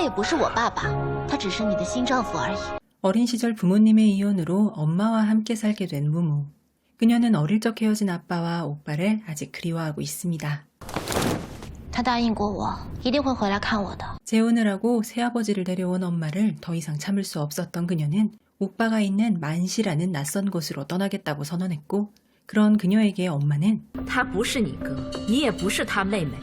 他也不是我爸爸，他只是你的新丈夫而已。 어린 시절 부모님의 이혼으로 엄마와 함께 살게 된 무무. 그녀는 어릴 적 헤어진 아빠와 오빠를 아직 그리워하고 있습니다. 他答应过我，一定会回来看我的。 재혼을 하고 새아버지를 데려온 엄마를 더 이상 참을 수 없었던 그녀는 오빠가 있는 만시라는 낯선 곳으로 떠나겠다고 선언했고, 그런 그녀에게 엄마는 他不是你哥，你也不是他妹妹。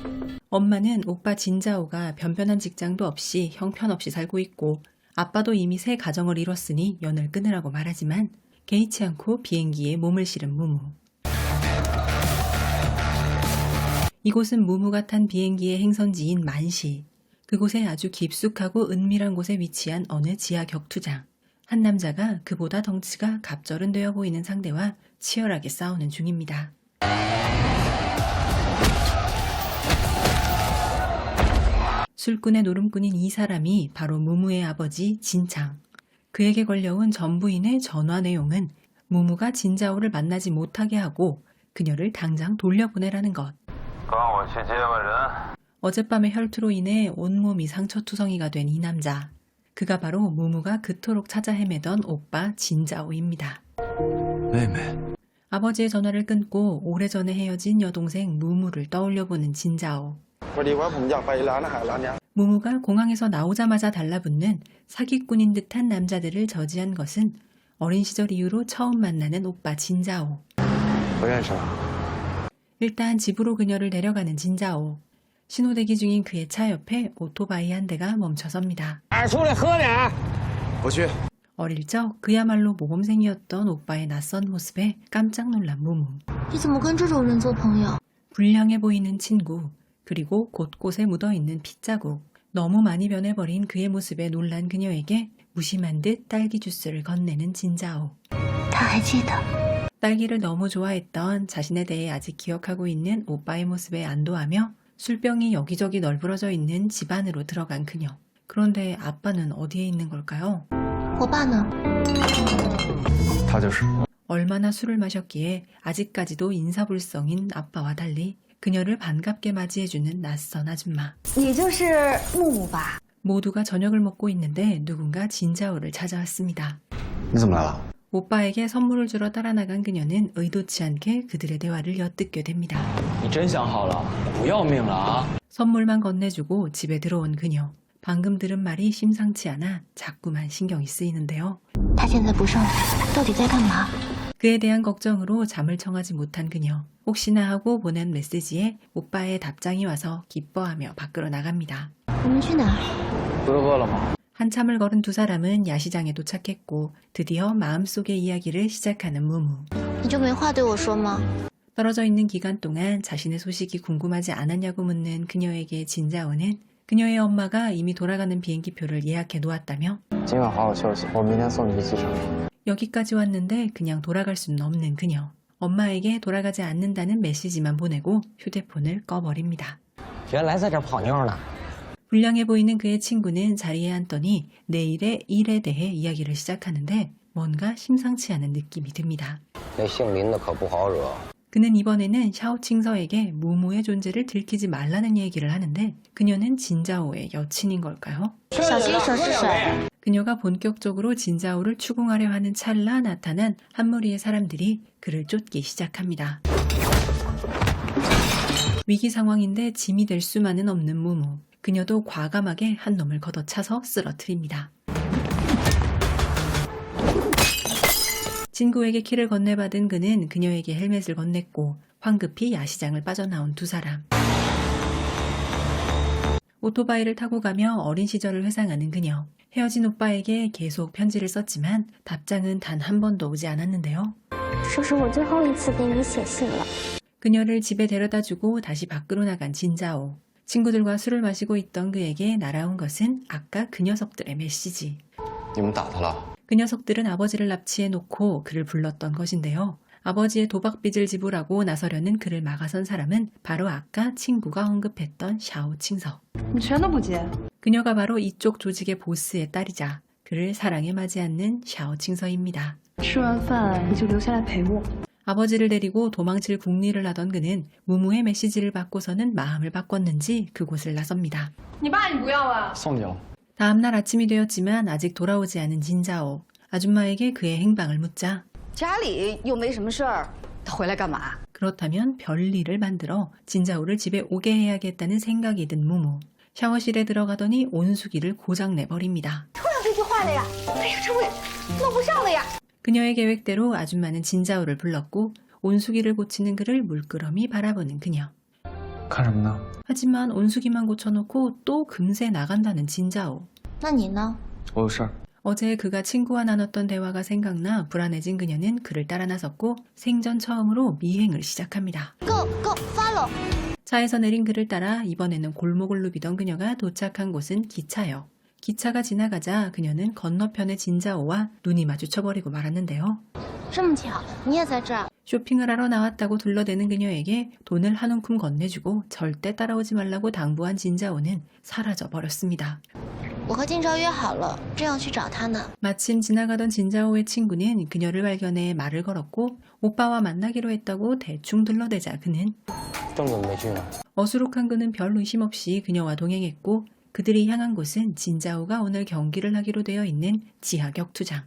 엄마는 오빠 진자오가 변변한 직장도 없이 형편없이 살고 있고 아빠도 이미 새 가정을 이뤘으니 연을 끊으라고 말하지만 개의치 않고 비행기에 몸을 실은 무무. 이곳은 무무가 탄 비행기의 행선지인 만시. 그곳에 아주 깊숙하고 은밀한 곳에 위치한 어느 지하 격투장. 한 남자가 그보다 덩치가 갑절은되어 보이는 상대와 치열하게 싸우는 중입니다. 술꾼의 노름꾼인 이 사람이 바로 무무의 아버지 진창. 그에게 걸려온 전부인의 전화 내용은 무무가 진자오를 만나지 못하게 하고 그녀를 당장 돌려보내라는 것. 어젯밤의 혈투로 인해 온몸이 상처투성이가 된 이 남자. 그가 바로 무무가 그토록 찾아 헤매던 오빠 진자오입니다. 아버지의 전화를 끊고 오래전에 헤어진 여동생 무무를 떠올려보는 진자오. 무무가 공항에서 나오자마자 달라붙는 사기꾼인 듯한 남자들을 저지한 것은 어린 시절 이후로 처음 만나는 오빠 진자오. 일단 집으로 그녀를 데려가는 진자오. 신호대기 중인 그의 차 옆에 오토바이 한 대가 멈춰섭니다. 어릴 적 그야말로 모범생이었던 오빠의 낯선 모습에 깜짝 놀란 무무. 你怎么跟这种人做朋友？ 불량해 보이는 친구, 그리고 곳곳에 묻어있는 핏자국. 너무 많이 변해버린 그의 모습에 놀란 그녀에게 무심한 듯 딸기 주스를 건네는 진자오. 他还记得。 딸기를 너무 좋아했던 자신에 대해 아직 기억하고 있는 오빠의 모습에 안도하며 술병이 여기저기 널브러져 있는 집 안으로 들어간 그녀. 그런데 아빠는 어디에 있는 걸까요? 我爸呢？ 얼마나 술을 마셨기에 아직까지도 인사불성인 아빠와 달리 그녀를 반갑게 맞이해주는 낯선 아줌마. 你就是木木吧？ 모두가 저녁을 먹고 있는데 누군가 진자오를 찾아왔습니다. 오빠에게 선물을 주러 따라 나간 그녀는 의도치 않게 그들의 대화를 엿듣게 됩니다. 선물만 건네주고 집에 들어온 그녀. 방금 들은 말이 심상치 않아 자꾸만 신경이 쓰이는데요. 他现在不上学，到底在干嘛？ 그에 대한 걱정으로 잠을 청하지 못한 그녀. 혹시나 하고 보낸 메시지에 오빠의 답장이 와서 기뻐하며 밖으로 나갑니다. 我们去哪儿？ 한참을 걸은 두 사람은 야시장에 도착했고 드디어 마음속의 이야기를 시작하는 무무. 你就没话对我说吗？ 떨어져 있는 기간 동안 자신의 소식이 궁금하지 않았냐고 묻는 그녀에게 진자오는 그녀의 엄마가 이미 돌아가는 비행기표를 예약해 놓았다며 여기까지 왔는데 그냥 돌아갈 수는 없는 그녀. 엄마에게 돌아가지 않는다는 메시지만 보내고 휴대폰을 꺼버립니다. 불량해 보이는 그의 친구는 자리에 앉더니 내일의 일에 대해 이야기를 시작하는데 뭔가 심상치 않은 느낌이 듭니다. 그는 이번에는 샤오칭서에게 무무의 존재를 들키지 말라는 얘기를 하는데 그녀는 진자오의 여친인 걸까요? 小心手是谁？ 그녀가 본격적으로 진자오를 추궁하려 하는 찰나 나타난 한 무리의 사람들이 그를 쫓기 시작합니다. 위기 상황인데 짐이 될 수만은 없는 무무. 그녀도 과감하게 한 놈을 걷어차서 쓰러뜨립니다. 친구에게 키를 건네받은 그는 그녀에게 헬멧을 건넸고 황급히 야시장을 빠져나온 두 사람. 오토바이를 타고 가며 어린 시절을 회상하는 그녀. 헤어진 오빠에게 계속 편지를 썼지만 답장은 단 한 번도 오지 않았는데요. 这是我最后一次给你写信了。 그녀를 집에 데려다주고 다시 밖으로 나간 진자오. 친구들과 술을 마시고 있던 그에게 날아온 것은 아까 그 녀석들의 메시지. 그 녀석들은 아버지를 납치해놓고 그를 불렀던 것인데요. 아버지의 도박빚을 지불하고 나서려는 그를 막아선 사람은 바로 아까 친구가 언급했던 샤오칭서. 그녀가 바로 이쪽 조직의 보스의 딸이자 그를 사랑에 맞이 않는 샤오칭서입니다. 아버지를 데리고 도망칠 궁리를 하던 그는 무무의 메시지를 받고서는 마음을 바꿨는지 그곳을 나섭니다. 다음날 아침이 되었지만 아직 돌아오지 않은 진자오. 아줌마에게 그의 행방을 묻자 家里又没什么事儿，他回来干嘛？ 그렇다면 별일을 만들어 진자오를 집에 오게 해야겠다는 생각이 든 무무. 샤워실에 들어가더니 온수기를 고장내버립니다. 突然这句话了呀！哎呀，这我弄不上了呀！ 그녀의 계획대로 아줌마는 진자오를 불렀고 온수기를 고치는 그를 물끄러미 바라보는 그녀. 看什么呢？ 하지만 온수기만 고쳐놓고 또 금세 나간다는 진자오. 那你呢？我有事儿。 어제 그가 친구와 나눴던 대화가 생각나 불안해진 그녀는 그를 따라 나섰고 생전 처음으로 미행을 시작합니다. Go go follow！ 차에서 내린 그를 따라 이번에는 골목을 누비던 그녀가 도착한 곳은 기차역. 기차가 지나가자 그녀는 건너편의 진자오와 눈이 마주쳐버리고 말았는데요. 这么巧，你也在这儿？ 쇼핑을 하러 나왔다고 둘러대는 그녀에게 돈을 한 움큼 건네주고 절대 따라오지 말라고 당부한 진자오는 사라져버렸습니다. 我和金朝约好了，正要去找他呢。 마침 지나가던 진자오의 친구는 그녀를 발견해 말을 걸었고 오빠와 만나기로 했다고 대충 둘러대자 그는 어수룩한 그는 별 의심 없이 그녀와 동행했고 그들이 향한 곳은 진자오가 오늘 경기를 하기로 되어 있는 지하 격투장.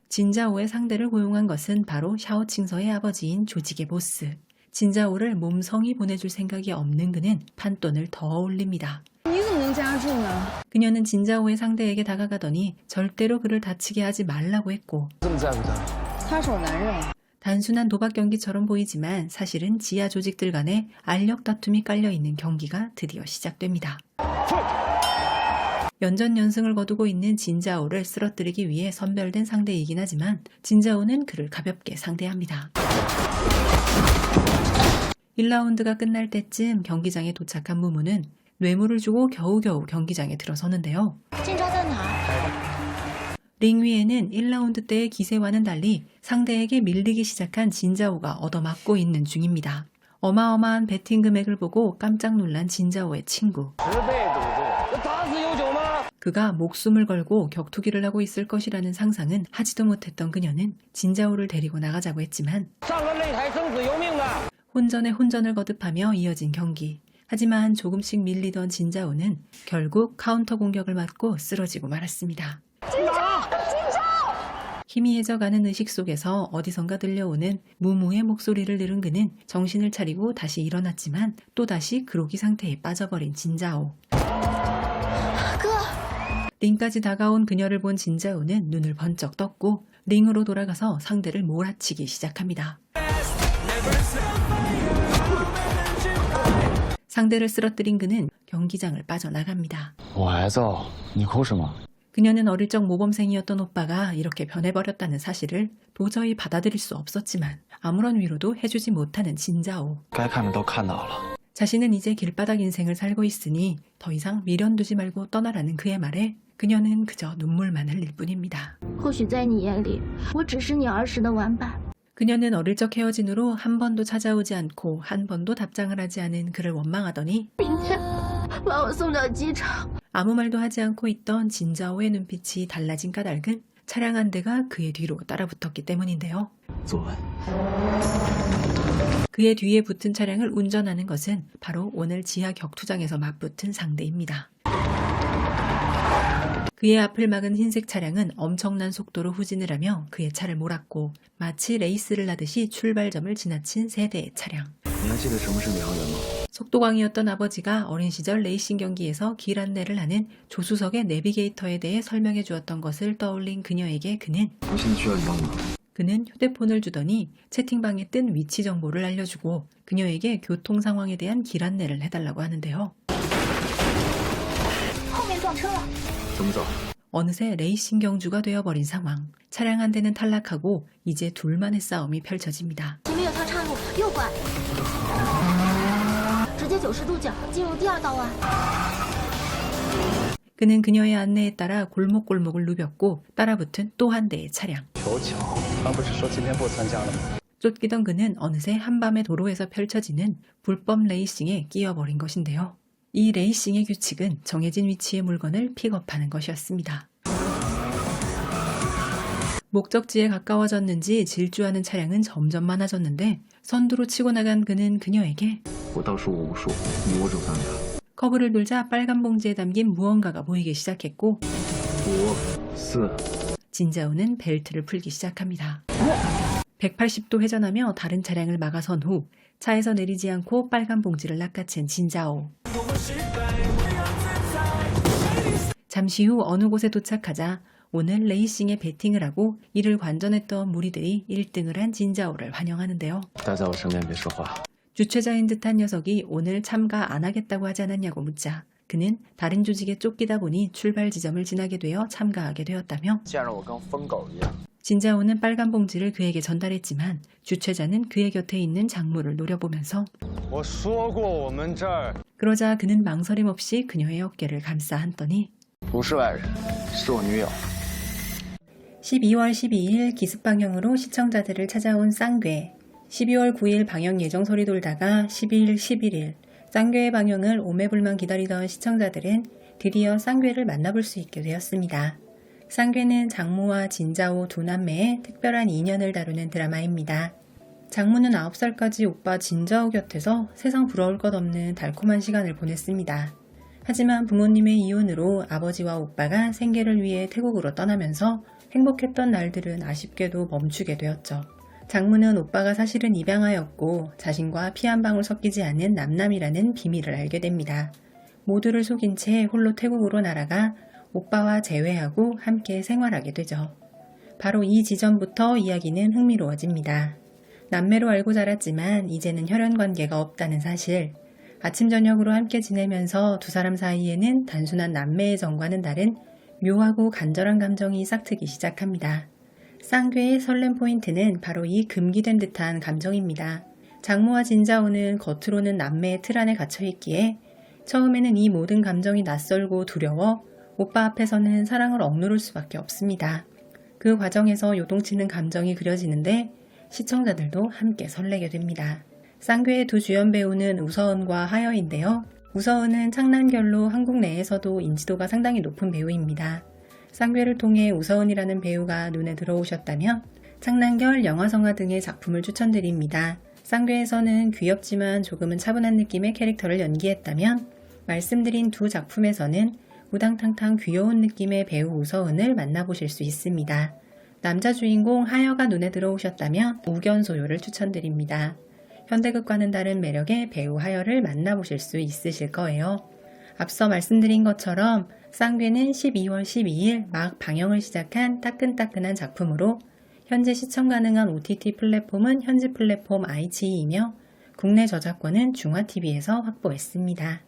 진자오의 상대를 고용한 것은 바로 샤오칭서의 아버지인 조직의 보스. 진자오를 몸성이 보내줄 생각이 없는 그는 판돈을 더 올립니다. 你怎么能加注呢？ 그녀는 진자오의 상대에게 다가가더니 절대로 그를 다치게 하지 말라고 했고 这么在乎他？他是我男人。 단순한 도박 경기처럼 보이지만 사실은 지하 조직들 간의 알력 다툼이 깔려있는 경기가 드디어 시작됩니다. 연전연승을 거두고 있는 진자오를 쓰러뜨리기 위해 선별된 상대이긴 하지만 진자오는 그를 가볍게 상대합니다. 1라운드가 끝날 때쯤 경기장에 도착한 무무는 뇌물을 주고 겨우겨우 경기장에 들어서는데요. 金朝在哪儿？ 링 위에는 1라운드 때의 기세와는 달리 상대에게 밀리기 시작한 진자오가 얻어맞고 있는 중입니다. 어마어마한 베팅 금액을 보고 깜짝 놀란 진자오의 친구. 그가 목숨을 걸고 격투기를 하고 있을 것이라는 상상은 하지도 못했던 그녀는 진자오를 데리고 나가자고 했지만 혼전에 혼전을 거듭하며 이어진 경기. 하지만 조금씩 밀리던 진자오는 결국 카운터 공격을 맞고 쓰러지고 말았습니다. 희미해져가는 의식 속에서 어디선가 들려오는 무무의 목소리를 들은 그는 정신을 차리고 다시 일어났지만 또다시 그로기 상태에 빠져버린 진자오. 링까지 다가온 그녀를 본 진자오는 눈을 번쩍 떴고 링으로 돌아가서 상대를 몰아치기 시작합니다. 상대를 쓰러뜨린 그는 경기장을 빠져나갑니다. 我儿子，你哭什么？ 그녀는 어릴 적 모범생이었던 오빠가 이렇게 변해버렸다는 사실을 도저히 받아들일 수 없었지만 아무런 위로도 해주지 못하는 진자오. 该看的都看到了。 자신은 이제 길바닥 인생을 살고 있으니 더 이상 미련 두지 말고 떠나라는 그의 말에 그녀는 그저 눈물만 흘릴 뿐입니다. 或许在你眼里，我只是你儿时的玩伴。 그녀는 어릴 적 헤어진 후로 한 번도 찾아오지 않고 한 번도 답장을 하지 않은 그를 원망하더니 明天把我送到机场。 아무 말도 하지 않고 있던 진자오의 눈빛이 달라진 까닭은 차량 한 대가 그의 뒤로 따라붙었기 때문인데요. 坐稳。 그의 뒤에 붙은 차량을 운전하는 것은 바로 오늘 지하 격투장에서 맞붙은 상대입니다. 그의 앞을 막은 흰색 차량은 엄청난 속도로 후진을 하며 그의 차를 몰았고 마치 레이스를 하듯이 출발점을 지나친 세 대의 차량. 你还记得什么是领航员吗？ 속도광이었던 아버지가 어린 시절 레이싱 경기에서 길 안내를 하는 조수석의 내비게이터에 대해 설명해 주었던 것을 떠올린 그녀에게 그는 我现在需要你帮忙。 그는 휴대폰을 주더니 채팅방에 뜬 위치 정보를 알려주고 그녀에게 교통 상황에 대한 길 안내를 해달라고 하는데요. 后面撞车了。怎么走？ 어느새 레이싱 경주가 되어버린 상황. 차량 한 대는 탈락하고 이제 둘만의 싸움이 펼쳐집니다. 前面有条岔路，右拐，直接90度角进入第二道弯。 그는 그녀의 안내에 따라 골목골목을 누볐고 따라붙은 또 한 대의 차량. 求巧，他不是说今天不参加了吗？ 쫓기던 그는 어느새 한밤의 도로에서 펼쳐지는 불법 레이싱에 끼어버린 것인데요. 이 레이싱의 규칙은 정해진 위치의 물건을 픽업하는 것이었습니다. 목적지에 가까워졌는지 질주하는 차량은 점점 많아졌는데 선두로 치고 나간 그는 그녀에게 我倒数我无数，你握住咱俩。 커브를 돌자 빨간 봉지에 담긴 무언가가 보이기 시작했고 5、4。 진자오는 벨트를 풀기 시작합니다. 180도 회전하며 다른 차량을 막아선 후 차에서 내리지 않고 빨간 봉지를 낚아챈 진자오. 잠시 후 어느 곳에 도착하자 오늘 레이싱에 베팅을 하고 이를 관전했던 무리들이 1등을 한 진자오를 환영하는데요. 待在我身边别说话。 주최자인 듯한 녀석이 오늘 참가 안 하겠다고 하지 않았냐고 묻자 그는 다른 조직에 쫓기다 보니 출발 지점을 지나게 되어 참가하게 되었다며 见着我跟疯狗一样。 진자오는 빨간 봉지를 그에게 전달했지만 주최자는 그의 곁에 있는 장무를 노려보면서 我说过我们这儿 그러자 그는 망설임 없이 그녀의 어깨를 감싸 안더니 不是外人，是我女友。 12월 12일 기습 방영으로 시청자들을 찾아온 쌍괴. 12월 9일 방영 예정설이 돌다가 12일, 11일 쌍괴의 방영을 오매불만 기다리던 시청자들은 드디어 쌍괴를 만나볼 수 있게 되었습니다. 쌍괴는 장무와 진자오 두 남매의 특별한 인연을 다루는 드라마입니다. 장무는 9살까지 오빠 진자오 곁에서 세상 부러울 것 없는 달콤한 시간을 보냈습니다. 하지만 부모님의 이혼으로 아버지와 오빠가 생계를 위해 태국으로 떠나면서 행복했던 날들은 아쉽게도 멈추게 되었죠. 장무는 오빠가 사실은 입양하였고 자신과 피 한 방울 섞이지 않은 남남이라는 비밀을 알게 됩니다. 모두를 속인 채 홀로 태국으로 날아가 오빠와 재회하고 함께 생활하게 되죠. 바로 이 지점부터 이야기는 흥미로워집니다. 남매로 알고 자랐지만 이제는 혈연 관계가 없다는 사실. 아침 저녁으로 함께 지내면서 두 사람 사이에는 단순한 남매의 정과는 다른 묘하고 간절한 감정이 싹트기 시작합니다. 쌍괴의 설렘 포인트는 바로 이 금기된 듯한 감정입니다. 장무와 진자오는 겉으로는 남매의 틀 안에 갇혀있기에 처음에는 이 모든 감정이 낯설고 두려워 오빠 앞에서는 사랑을 억누를 수밖에 없습니다. 그 과정에서 요동치는 감정이 그려지는데 시청자들도 함께 설레게 됩니다. 쌍괴의 두 주연 배우는 우서은과 하여인데요. 우서은은 창난결로 한국 내에서도 인지도가 상당히 높은 배우입니다. 쌍괴를 통해 우서은이라는 배우가 눈에 들어오셨다면 창난결, 영화성화 등의 작품을 추천드립니다. 쌍괴에서는 귀엽지만 조금은 차분한 느낌의 캐릭터를 연기했다면 말씀드린 두 작품에서는 우당탕탕 귀여운 느낌의 배우 우서은을 만나보실 수 있습니다. 남자 주인공 하여가 눈에 들어오셨다면 우견소요를 추천드립니다. 현대극과는 다른 매력의 배우 하여를 만나보실 수 있으실 거예요. 앞서 말씀드린 것처럼 쌍괴는 12월 12일 막 방영을 시작한 따끈따끈한 작품으로 현재 시청 가능한 OTT 플랫폼은 현지 플랫폼 아이치이이며 국내 저작권은 중화TV에서 확보했습니다.